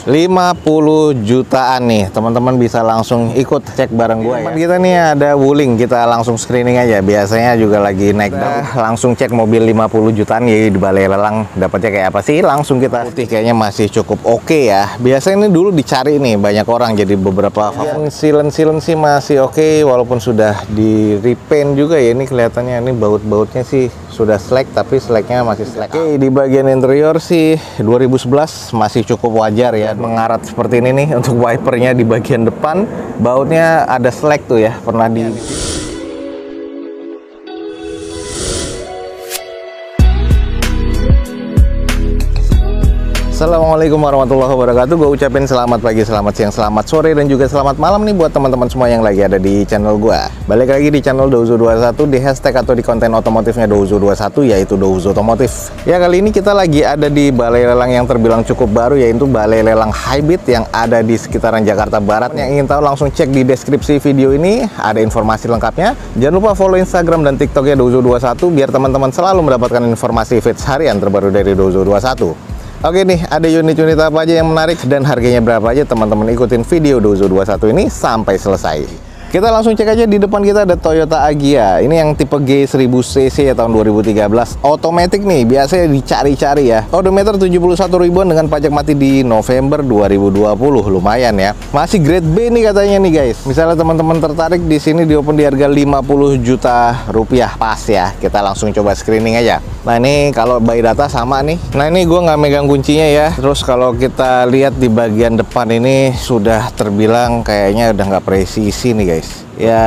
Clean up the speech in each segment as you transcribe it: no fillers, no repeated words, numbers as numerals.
50 jutaan nih, teman-teman bisa langsung ikut cek bareng gue ya. Kita nih ada Wuling, kita langsung screening aja. Biasanya juga lagi naik daun. Langsung cek mobil 50 jutaan ya di balai lelang, dapatnya kayak apa sih? Langsung kita putih kayaknya masih cukup oke ya. Biasanya ini dulu dicari nih banyak orang, jadi beberapa silen-silen sih masih oke, walaupun sudah di repaint juga ya. Ini kelihatannya ini baut-bautnya sih sudah slack, tapi slacknya masih slack. Oke, di bagian interior sih 2011 masih cukup wajar ya. Mengarat seperti ini nih untuk wipernya di bagian depan, bautnya ada slack tuh ya, pernah di Assalamualaikum warahmatullahi wabarakatuh. Gue ucapin selamat pagi, selamat siang, selamat sore, dan juga selamat malam nih buat teman-teman semua yang lagi ada di channel gue. Balik lagi di channel Douzo21, di hashtag atau di konten otomotifnya Douzo21, yaitu Douzo Otomotif. Ya, kali ini kita lagi ada di balai lelang yang terbilang cukup baru, yaitu balai lelang Hybrid yang ada di sekitaran Jakarta Barat. Yang ingin tahu langsung cek di deskripsi video ini, ada informasi lengkapnya. Jangan lupa follow Instagram dan TikToknya Douzo21 biar teman-teman selalu mendapatkan informasi feeds harian terbaru dari Douzo21. Oke nih, ada unit-unit apa aja yang menarik dan harganya berapa aja, teman-teman ikutin video Douzo21 ini sampai selesai. Kita langsung cek aja. Di depan kita ada Toyota Agya. Ini yang tipe G1000cc ya, tahun 2013. Otomatis nih, biasanya dicari-cari ya. Odometer 71 ribuan dengan pajak mati di November 2020. Lumayan ya. Masih grade B nih katanya nih guys. Misalnya teman-teman tertarik, di sini di open di harga 50 juta rupiah pas ya. Kita langsung coba screening aja. Nah, ini kalau by data sama nih. Nah, ini gue nggak megang kuncinya ya. Terus kalau kita lihat di bagian depan ini sudah terbilang kayaknya udah nggak presisi nih guys. Ya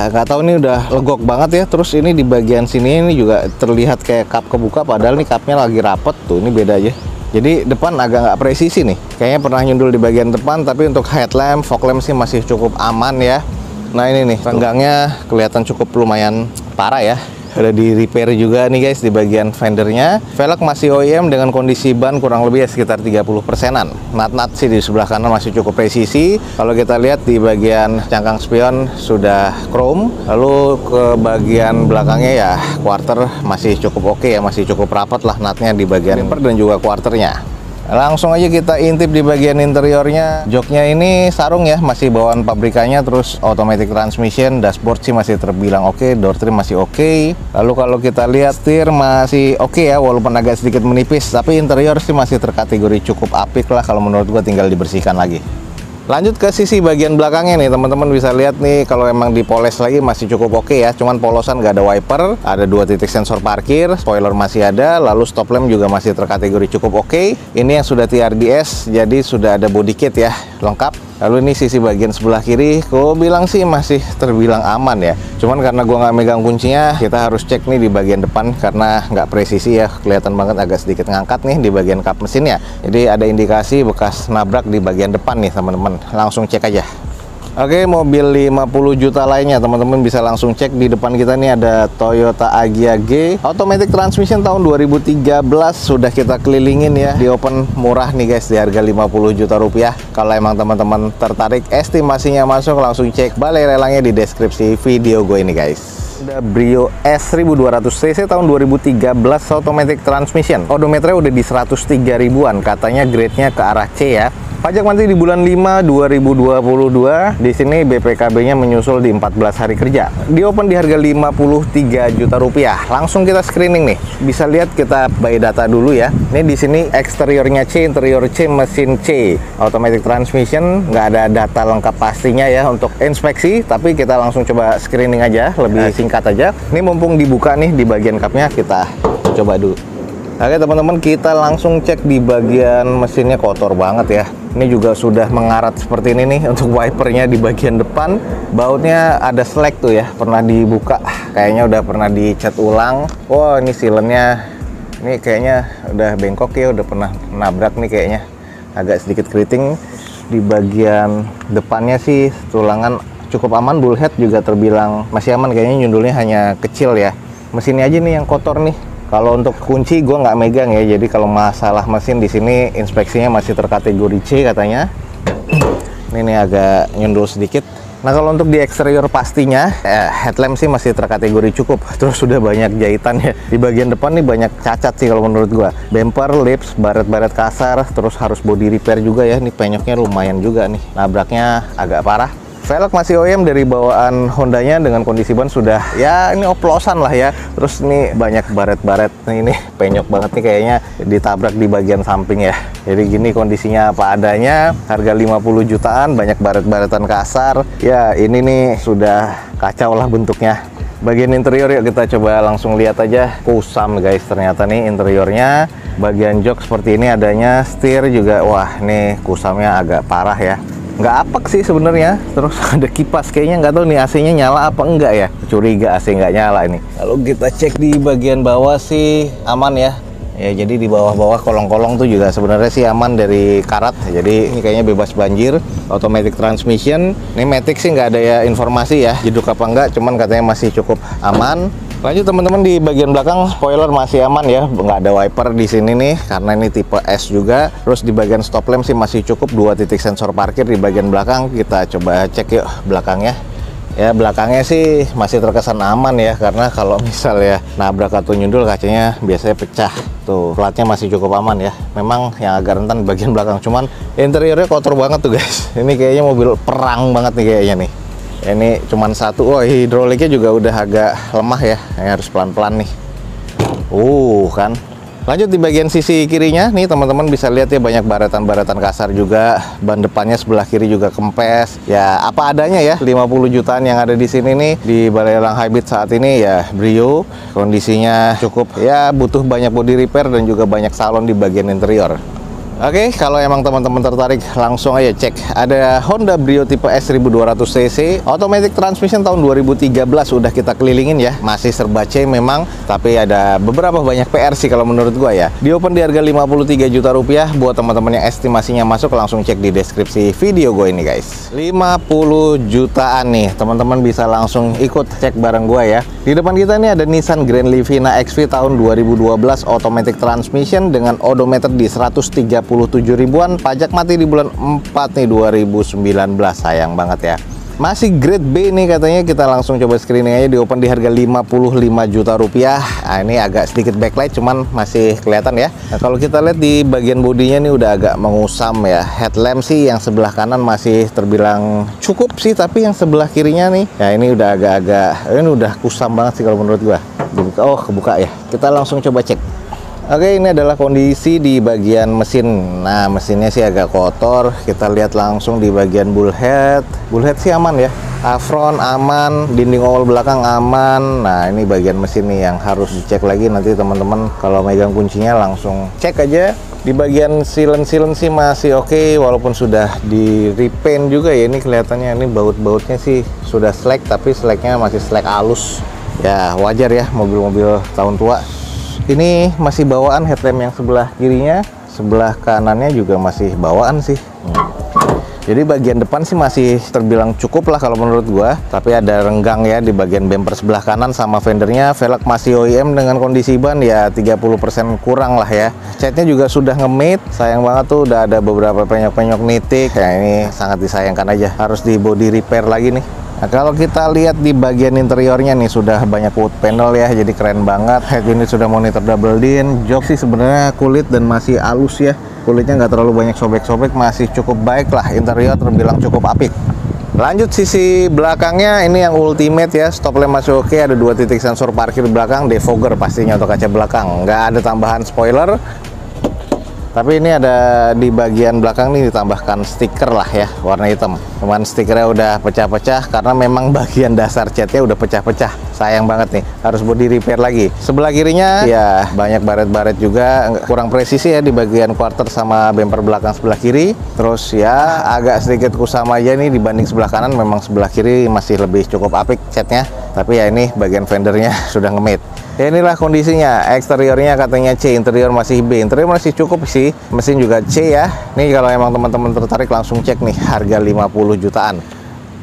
nggak tahu, ini udah legok banget ya. Terus ini di bagian sini ini juga terlihat kayak kap kebuka, padahal nih kapnya lagi rapet tuh. Ini beda aja. Jadi depan agak nggak presisi nih. Kayaknya pernah nyundul di bagian depan, tapi untuk headlamp, fog lamp sih masih cukup aman ya. Nah, ini nih renggangnya kelihatan cukup lumayan parah ya. Udah di repair juga nih guys di bagian fendernya. Velg masih OEM dengan kondisi ban kurang lebih ya sekitar 30%-an. Nut-nut sih di sebelah kanan masih cukup presisi. Kalau kita lihat di bagian cangkang spion sudah chrome. Lalu ke bagian belakangnya ya quarter masih cukup oke ya, masih cukup rapat lah nutnya di bagian bumper dan juga quarternya. Langsung aja kita intip di bagian interiornya. Joknya ini sarung ya, masih bawaan pabrikannya. Terus automatic transmission, dashboard sih masih terbilang oke, door trim masih oke. Lalu kalau kita lihat setir masih oke ya, walaupun agak sedikit menipis, tapi interior sih masih terkategori cukup apik lah kalau menurut gua, tinggal dibersihkan lagi. Lanjut ke sisi bagian belakangnya nih, teman-teman bisa lihat nih kalau emang dipoles lagi masih cukup oke ya. Cuman polosan nggak ada wiper, ada 2 titik sensor parkir, spoiler masih ada, lalu stop lamp juga masih terkategori cukup oke. Ini yang sudah TRDS, jadi sudah ada body kit ya, lengkap. Lalu ini sisi bagian sebelah kiri, gue bilang sih masih terbilang aman ya. Cuman karena gue nggak megang kuncinya, kita harus cek nih di bagian depan karena nggak presisi ya. Kelihatan banget agak sedikit ngangkat nih di bagian kap mesinnya. Jadi ada indikasi bekas nabrak di bagian depan nih teman-teman. Langsung cek aja. Oke, mobil 50 juta lainnya teman-teman bisa langsung cek. Di depan kita nih ada Toyota Agya G automatic transmission tahun 2013. Sudah kita kelilingin ya, di open murah nih guys di harga 50 juta rupiah. Kalau emang teman-teman tertarik, estimasinya masuk, langsung cek balai lelangnya di deskripsi video gue ini guys. Ada Brio S1200cc tahun 2013 automatic transmission. Odometernya udah di 103 ribuan, katanya grade-nya ke arah C ya. Pajak mati di bulan 5 2022. Di sini BPKB-nya menyusul di 14 hari kerja. Di open di harga 53 juta rupiah. Langsung kita screening nih. Bisa lihat kita by data dulu ya. Ini di sini eksteriornya C, interior C, mesin C. Automatic transmission, nggak ada data lengkap pastinya ya untuk inspeksi, tapi kita langsung coba screening aja, lebih singkat aja. Ini mumpung dibuka nih di bagian kapnya, kita coba dulu. Oke teman-teman, kita langsung cek di bagian mesinnya, kotor banget ya. Ini juga sudah mengarat seperti ini nih untuk wipernya di bagian depan. Bautnya ada slack tuh ya, pernah dibuka, kayaknya udah pernah dicat ulang. Wah, ini silennya ini kayaknya udah bengkok ya, udah pernah nabrak nih kayaknya. Agak sedikit keriting. Di bagian depannya sih tulangan cukup aman, bullhead juga terbilang masih aman, kayaknya nyundulnya hanya kecil ya. Mesinnya aja nih yang kotor nih. Kalau untuk kunci gue nggak megang ya, jadi kalau masalah mesin di sini inspeksinya masih terkategori C katanya. Ini nih agak nyundul sedikit. Nah kalau untuk di eksterior pastinya headlamp sih masih terkategori cukup. Terus sudah banyak jahitan ya. Di bagian depan nih banyak cacat sih kalau menurut gua. Bumper, lips, baret-baret kasar, terus harus body repair juga ya. Ini penyoknya lumayan juga nih. Nabraknya agak parah. Velg masih OEM dari bawaan Hondanya dengan kondisi ban sudah ya ini oplosan lah ya. Terus ini banyak baret-baret ini penyok banget nih kayaknya ditabrak di bagian samping ya. Jadi gini kondisinya apa adanya. Harga 50 jutaan, banyak baret-baretan kasar. Ya ini nih sudah kacau lah bentuknya. Bagian interior yuk kita coba langsung lihat aja. Kusam guys ternyata nih interiornya. Bagian jok seperti ini adanya. Setir juga wah nih kusamnya agak parah ya. Nggak apek sih sebenarnya. Terus ada kipas kayaknya nggak tahu nih AC-nya nyala apa enggak ya. Curiga AC nggak nyala ini. Kalau kita cek di bagian bawah sih aman ya. Ya jadi di bawah-bawah kolong-kolong tuh juga sebenarnya sih aman dari karat. Jadi ini kayaknya bebas banjir. Automatic transmission. Ini Matic sih nggak ada ya informasi ya jeduk apa enggak. Cuman katanya masih cukup aman. Lanjut teman-teman, di bagian belakang spoiler masih aman ya, nggak ada wiper di sini nih karena ini tipe S juga. Terus di bagian stop lamp sih masih cukup, 2 titik sensor parkir di bagian belakang. Kita coba cek yuk belakangnya. Ya belakangnya sih masih terkesan aman ya, karena kalau misal ya nabrak atau nyundul kacanya biasanya pecah. Tuh platnya masih cukup aman ya. Memang yang agak rentan di bagian belakang, cuman interiornya kotor banget tuh guys. Ini kayaknya mobil perang banget nih kayaknya nih. Ini cuman satu. Oh hidroliknya juga udah agak lemah ya. Ini harus pelan-pelan nih. Kan. Lanjut di bagian sisi kirinya nih teman-teman bisa lihat ya banyak baretan-baretan kasar juga. Ban depannya sebelah kiri juga kempes. Ya apa adanya ya. 50 jutaan yang ada di sini nih di Balai Elang Hybrid saat ini ya Brio. Kondisinya cukup ya, butuh banyak body repair dan juga banyak salon di bagian interior. Oke, kalau emang teman-teman tertarik langsung aja cek. Ada Honda Brio tipe S 1200 cc, automatic transmission tahun 2013 udah kita kelilingin ya. Masih serba C memang, tapi ada beberapa banyak PR sih kalau menurut gua ya. Di open di harga 53 juta rupiah. Buat teman-teman yang estimasinya masuk langsung cek di deskripsi video gue ini guys. 50 jutaan nih, teman-teman bisa langsung ikut cek bareng gua ya. Di depan kita nih ada Nissan Grand Livina XV tahun 2012 automatic transmission dengan odometer di 137 ribuan, pajak mati di bulan 4 nih 2019. Sayang banget ya. Masih grade B nih katanya. Kita langsung coba screening aja. Di open di harga 55 juta rupiah. Nah, ini agak sedikit backlight cuman masih kelihatan ya. Nah, kalau kita lihat di bagian bodinya nih udah agak mengusam ya. Headlamp sih yang sebelah kanan masih terbilang cukup sih, tapi yang sebelah kirinya nih ya ini udah agak-agak, ini udah kusam banget sih kalau menurut gua. Dibuka, oh kebuka ya. Kita langsung coba cek. Oke, ini adalah kondisi di bagian mesin. Nah, mesinnya sih agak kotor. Kita lihat langsung di bagian bullhead. Bullhead sih aman ya. Front aman, dinding oval belakang aman. Nah, ini bagian mesin nih yang harus dicek lagi. Nanti teman-teman kalau megang kuncinya langsung cek aja. Di bagian silen sih masih oke, walaupun sudah di repaint juga ya. Ini kelihatannya ini baut-bautnya sih sudah slack, tapi slacknya masih slack halus. Ya, wajar ya mobil-mobil tahun tua. Ini masih bawaan headlamp yang sebelah kirinya, sebelah kanannya juga masih bawaan sih. Jadi bagian depan sih masih terbilang cukup lah kalau menurut gua, tapi ada renggang ya di bagian bumper sebelah kanan sama fendernya. Velg masih OEM dengan kondisi ban ya 30% kurang lah ya. Catnya juga sudah nge-mate, sayang banget tuh udah ada beberapa penyok-penyok nitik. Ya ini sangat disayangkan aja, harus di body repair lagi nih. Nah, kalau kita lihat di bagian interiornya nih sudah banyak wood panel ya, jadi keren banget. Head unit sudah monitor double din. Jok sih sebenarnya kulit dan masih halus ya. Kulitnya nggak terlalu banyak sobek-sobek, masih cukup baik lah. Interior terbilang cukup apik. Lanjut sisi belakangnya, ini yang ultimate ya. Stop lamp masih oke, ada 2 titik sensor parkir belakang, defogger pastinya untuk kaca belakang. Nggak ada tambahan spoiler. Tapi ini ada di bagian belakang nih ditambahkan stiker lah ya, warna hitam. Cuman stikernya udah pecah-pecah karena memang bagian dasar catnya udah pecah-pecah. Sayang banget nih, harus body repair lagi. Sebelah kirinya ya banyak baret-baret juga, kurang presisi ya di bagian quarter sama bumper belakang sebelah kiri. Terus ya agak sedikit kusam aja nih dibanding sebelah kanan. Memang sebelah kiri masih lebih cukup apik catnya. Tapi ya ini bagian fendernya sudah nge-mate. Ya inilah kondisinya. Eksteriornya katanya C, interior masih B. Interior masih cukup sih, mesin juga C ya. Nih kalau emang teman-teman tertarik langsung cek nih, harga 50 jutaan.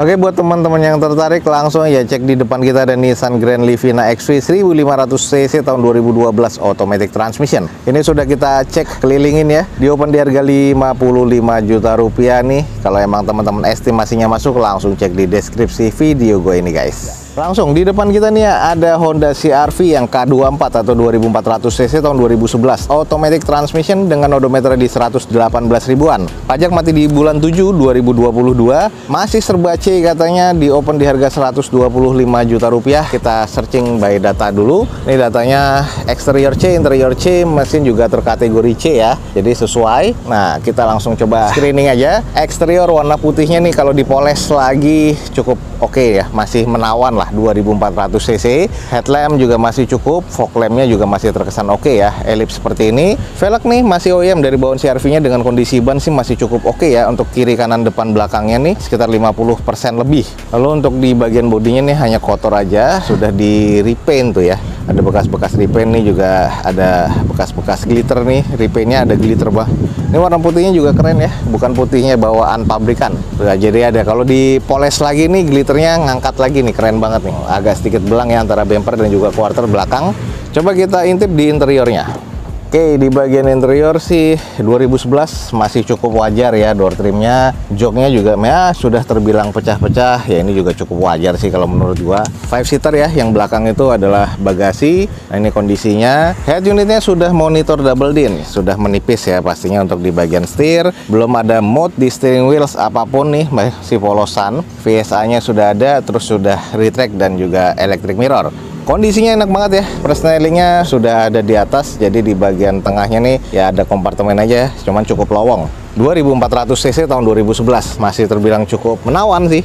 Oke, buat teman-teman yang tertarik langsung ya cek di depan kita ada Nissan Grand Livina XV 1500 cc tahun 2012 automatic transmission. Ini sudah kita cek kelilingin ya. Di open di harga 55 juta rupiah nih. Kalau emang teman-teman estimasinya masuk langsung cek di deskripsi video gue ini guys. Langsung di depan kita nih ada Honda CR-V yang K24 atau 2400 cc tahun 2011 automatic transmission dengan odometer di 118 ribuan. Pajak mati di bulan 7 2022, masih serba C katanya, di open di harga 125 juta rupiah. Kita searching by data dulu. Ini datanya exterior C, interior C, mesin juga terkategori C ya. Jadi sesuai. Nah, kita langsung coba screening aja. Eksterior warna putihnya nih kalau dipoles lagi cukup oke ya, masih menawan lah 2400 cc. Headlamp juga masih cukup, fog lampnya juga masih terkesan oke ya, ellipse seperti ini. Velg nih masih OEM dari bawaan CR-V-nya dengan kondisi ban sih masih cukup oke ya. Untuk kiri kanan depan belakangnya nih sekitar 50% lebih. Lalu untuk di bagian bodinya nih hanya kotor aja, sudah di repaint tuh ya. Ada bekas-bekas repaint nih, juga ada bekas-bekas glitter nih. Repaintnya ada glitter bah. Ini warna putihnya juga keren ya, bukan putihnya bawaan pabrikan. Nah, jadi ada kalau dipoles lagi nih glitternya ngangkat lagi nih, keren banget nih. Agak sedikit belang ya antara bumper dan juga quarter belakang. Coba kita intip di interiornya. Oke, di bagian interior sih 2011 masih cukup wajar ya. Door trimnya, joknya juga ya sudah terbilang pecah-pecah ya. Ini juga cukup wajar sih kalau menurut gua. 5-seater ya, yang belakang itu adalah bagasi. Nah, ini kondisinya. Head unitnya sudah monitor double din, sudah menipis ya pastinya. Untuk di bagian setir belum ada mode di steering wheels apapun nih, masih polosan. VSA-nya sudah ada, terus sudah retract dan juga electric mirror. Kondisinya enak banget ya, persnelingnya sudah ada di atas, jadi di bagian tengahnya nih ya ada kompartemen aja, cuman cukup lowong. 2400 cc tahun 2011, masih terbilang cukup menawan sih.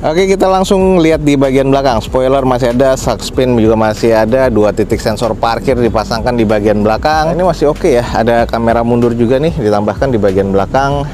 Oke, kita langsung lihat di bagian belakang. Spoiler masih ada, shock spin juga masih ada, 2 titik sensor parkir dipasangkan di bagian belakang. Ini masih oke ya, ada kamera mundur juga nih ditambahkan di bagian belakang.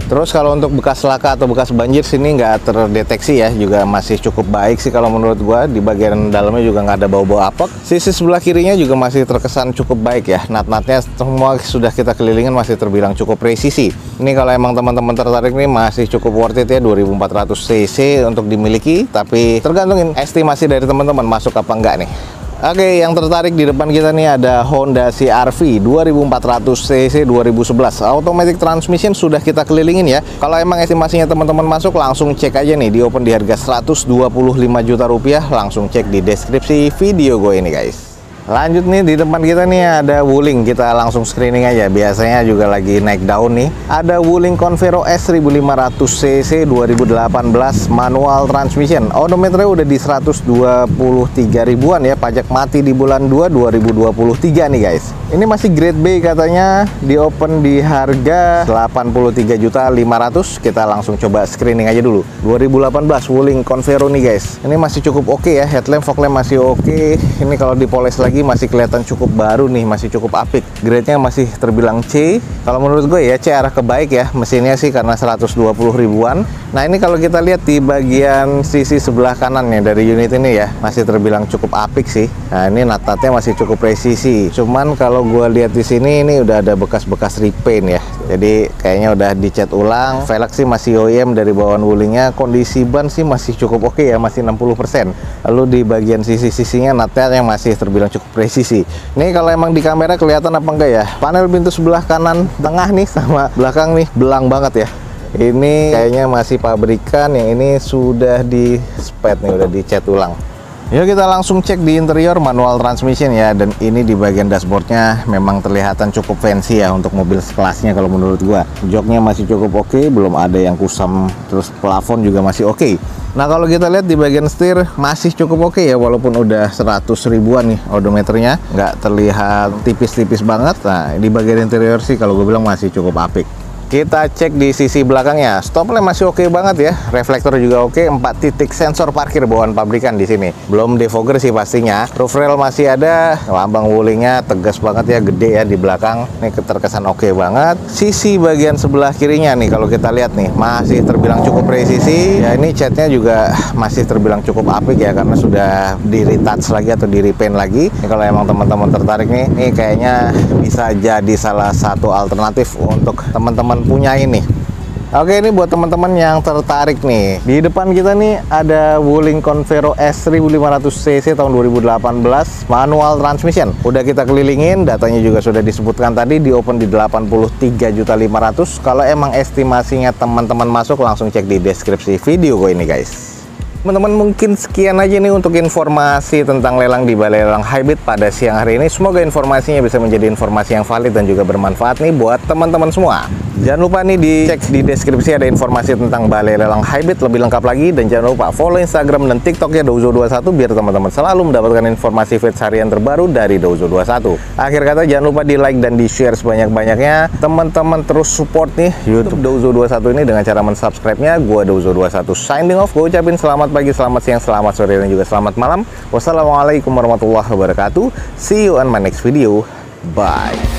Terus kalau untuk bekas laka atau bekas banjir sini nggak terdeteksi ya, juga masih cukup baik sih kalau menurut gua. Di bagian dalamnya juga nggak ada bau-bau apek. Sisi sebelah kirinya juga masih terkesan cukup baik ya. Nat-natnya semua sudah kita kelilingin, masih terbilang cukup presisi. Ini kalau emang teman-teman tertarik nih masih cukup worth it ya, 2400 cc untuk dimiliki. Tapi tergantungin estimasi dari teman-teman masuk apa enggak nih. Oke, yang tertarik di depan kita nih ada Honda CR-V 2400 cc 2011 automatic transmission, sudah kita kelilingin ya. Kalau emang estimasinya teman-teman masuk langsung cek aja nih, di open di harga 125 juta rupiah. Langsung cek di deskripsi video gue ini guys. Lanjut nih, di depan kita nih ada Wuling. Kita langsung screening aja, biasanya juga lagi naik daun nih. Ada Wuling Convero S 1500 cc 2018 manual transmission. Odometernya udah di 123 ribuan ya. Pajak mati di bulan 2 2023 nih guys. Ini masih grade B katanya, di open di harga 83.500.000. Kita langsung coba screening aja dulu. 2018 Wuling Convero nih guys. Ini masih cukup oke ya, headlamp, fog lamp masih oke. Ini kalau dipoles lagi masih kelihatan cukup baru nih, masih cukup apik. Grade-nya masih terbilang C. Kalau menurut gue ya C arah ke baik ya. Mesinnya sih karena 120 ribuan. Nah, ini kalau kita lihat di bagian sisi sebelah kanan nih dari unit ini ya, masih terbilang cukup apik sih. Nah, ini nat-natnya masih cukup presisi. Cuman kalau gue lihat di sini ini udah ada bekas-bekas repaint ya. Jadi kayaknya udah dicat ulang. Velg sih masih OEM dari bawaan Wulingnya. Kondisi ban sih masih cukup oke ya, masih 60%. Lalu di bagian sisi-sisinya natnya yang masih terbilang cukup presisi. Ini kalau emang di kamera kelihatan apa enggak ya? Panel pintu sebelah kanan tengah nih sama belakang nih belang banget ya. Ini kayaknya masih pabrikan, yang ini sudah di spet nih, udah dicat ulang. Yuk kita langsung cek di interior manual transmission ya. Dan ini di bagian dashboardnya memang terlihatan cukup fancy ya untuk mobil sekelasnya kalau menurut gua. Joknya masih cukup oke, belum ada yang kusam. Terus plafon juga masih oke. Nah, kalau kita lihat di bagian setir masih cukup oke ya, walaupun udah 100 ribuan nih odometernya, nggak terlihat tipis-tipis banget. Nah, di bagian interior sih kalau gue bilang masih cukup apik. Kita cek di sisi belakangnya, stop lamp masih oke banget ya, reflektor juga oke, 4 titik sensor parkir bawaan pabrikan di sini. Belum defogger sih pastinya. Roof rail masih ada, lambang Wulingnya tegas banget ya, gede ya di belakang. Ini terkesan oke banget. Sisi bagian sebelah kirinya nih kalau kita lihat nih masih terbilang cukup presisi. Ya, ini catnya juga masih terbilang cukup apik ya, karena sudah di retouch lagi atau di repaint lagi. Ini kalau emang teman-teman tertarik nih, ini kayaknya bisa jadi salah satu alternatif untuk teman-teman punya ini. Oke, ini buat teman-teman yang tertarik nih. Di depan kita nih ada Wuling Convero S 1500cc tahun 2018 manual transmission. Udah kita kelilingin, datanya juga sudah disebutkan tadi, di open di 83.500.000. Kalau emang estimasinya teman-teman masuk, langsung cek di deskripsi video gue ini guys. Teman-teman, mungkin sekian aja nih untuk informasi tentang lelang di Balai Lelang Hybrid pada siang hari ini. Semoga informasinya bisa menjadi informasi yang valid dan juga bermanfaat nih buat teman-teman semua. Jangan lupa nih dicek di deskripsi ada informasi tentang Balai Lelang Hybrid lebih lengkap lagi. Dan jangan lupa follow Instagram dan TikToknya Douzo21 biar teman-teman selalu mendapatkan informasi feeds harian terbaru dari Douzo21. Akhir kata, jangan lupa di like dan di share sebanyak-banyaknya. Teman-teman terus support nih YouTube Douzo21 ini dengan cara mensubscribe-nya. Gua Douzo21 signing off. Gue ucapin selamat pagi, selamat siang, selamat sore, dan juga selamat malam. Wassalamualaikum warahmatullahi wabarakatuh. See you on my next video. Bye.